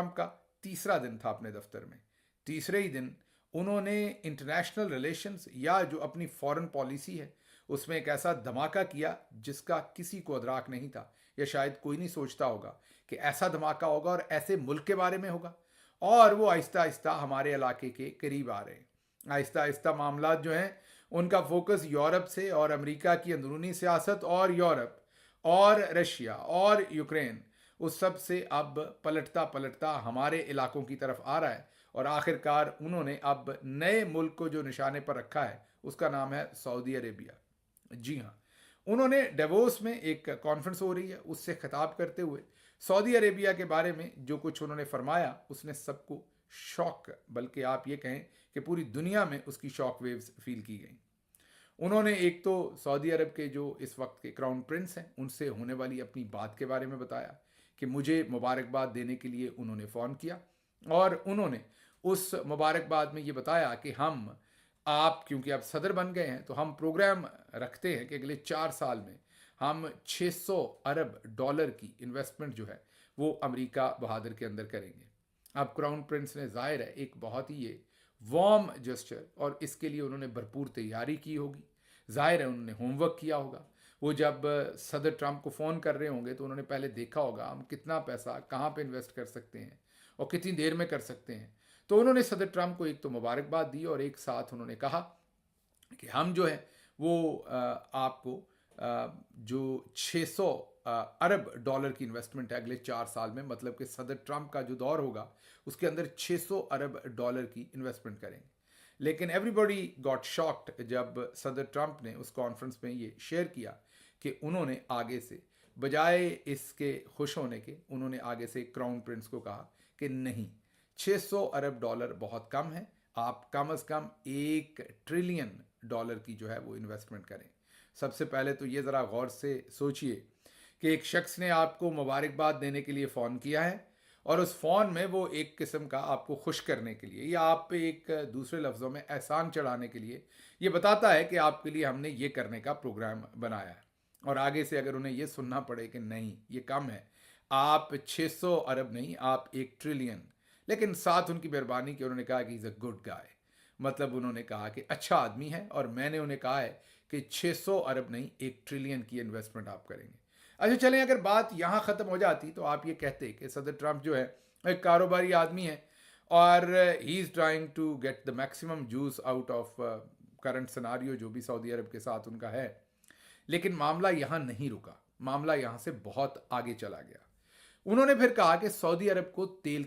Trump का तीसरा दिन था अपने दफ्तर में। तीसरे ही दिन उन्होंने इंटरनेशनल रिलेशंस या जो अपनी फॉरेन पॉलिसी है उसमें एक ऐसा धमाका किया जिसका किसी को अदराक नहीं था, या शायद कोई नहीं सोचता होगा कि ऐसा धमाका होगा और ऐसे मुल्क के बारे में होगा। और वो आहिस्ता आहिस्ता हमारे इलाके के करीब आ रहे हैं। आहिस्ता आहिस्ता मामला जो हैं उनका फोकस यूरोप से और अमेरिका की अंदरूनी सियासत और यूरोप और रशिया और यूक्रेन उस सब से अब पलटता पलटता हमारे इलाकों की तरफ आ रहा है। और आखिरकार उन्होंने अब नए मुल्क को जो निशाने पर रखा है उसका नाम है सऊदी अरेबिया। जी हाँ, उन्होंने डेवोस में एक कॉन्फ्रेंस हो रही है उससे खिताब करते हुए सऊदी अरेबिया के बारे में जो कुछ उन्होंने फरमाया उसने सबको शॉक, बल्कि आप ये कहें कि पूरी दुनिया में उसकी शॉक वेव्स फील की गई। उन्होंने एक तो सऊदी अरब के जो इस वक्त के क्राउन प्रिंस हैं उनसे होने वाली अपनी बात के बारे में बताया कि मुझे मुबारकबाद देने के लिए उन्होंने फ़ोन किया, और उन्होंने उस मुबारकबाद में ये बताया कि हम आप क्योंकि आप सदर बन गए हैं तो हम प्रोग्राम रखते हैं कि अगले 4 साल में हम 600 अरब डॉलर की इन्वेस्टमेंट जो है वो अमेरिका बहादुर के अंदर करेंगे। अब क्राउन प्रिंस ने जाहिर है एक बहुत ही ये वार्म जेस्चर, और इसके लिए उन्होंने भरपूर तैयारी की होगी, जाहिर है उन्होंने होमवर्क किया होगा। वो जब सदर ट्रंप को फ़ोन कर रहे होंगे तो उन्होंने पहले देखा होगा हम कितना पैसा कहाँ पे इन्वेस्ट कर सकते हैं और कितनी देर में कर सकते हैं। तो उन्होंने सदर ट्रंप को एक तो मुबारकबाद दी और एक साथ उन्होंने कहा कि हम जो है वो आपको जो 600 अरब डॉलर की इन्वेस्टमेंट है अगले 4 साल में, मतलब कि सदर ट्रंप का जो दौर होगा उसके अंदर 600 अरब डॉलर की इन्वेस्टमेंट करेंगे। लेकिन एवरीबॉडी गॉट शॉक्ड जब सदर ट्रंप ने उस कॉन्फ्रेंस में ये शेयर किया कि उन्होंने आगे से बजाय इसके खुश होने के उन्होंने आगे से क्राउन प्रिंस को कहा कि नहीं, 600 अरब डॉलर बहुत कम है, आप कम से कम 1 ट्रिलियन डॉलर की जो है वो इन्वेस्टमेंट करें। सबसे पहले तो ये ज़रा गौर से सोचिए कि एक शख्स ने आपको मुबारकबाद देने के लिए फ़ोन किया है और उस फ़ोन में वो एक किस्म का आपको खुश करने के लिए या आप पे एक दूसरे लफ्ज़ों में एहसान चढ़ाने के लिए ये बताता है कि आपके लिए हमने ये करने का प्रोग्राम बनाया है। और आगे से अगर उन्हें ये सुनना पड़े कि नहीं ये कम है, आप 600 अरब नहीं, आप 1 ट्रिलियन, लेकिन साथ उनकी मेहरबानी की उन्होंने कहा कि इज़ अ गुड गाय, मतलब उन्होंने कहा कि अच्छा आदमी है और मैंने उन्हें कहा है कि 600 अरब नहीं 1 ट्रिलियन की इन्वेस्टमेंट आप करेंगे। अच्छा चलें, अगर बात यहाँ ख़त्म हो जाती तो आप ये कहते कि सदर ट्रंप जो है एक कारोबारी आदमी है और he is trying to get the maximum juice out of current scenario जो भी सऊदी अरब के साथ उनका है। लेकिन मामला यहाँ नहीं रुका, मामला यहाँ से बहुत आगे चला गया। उन्होंने फिर कहा कि सऊदी अरब को तेल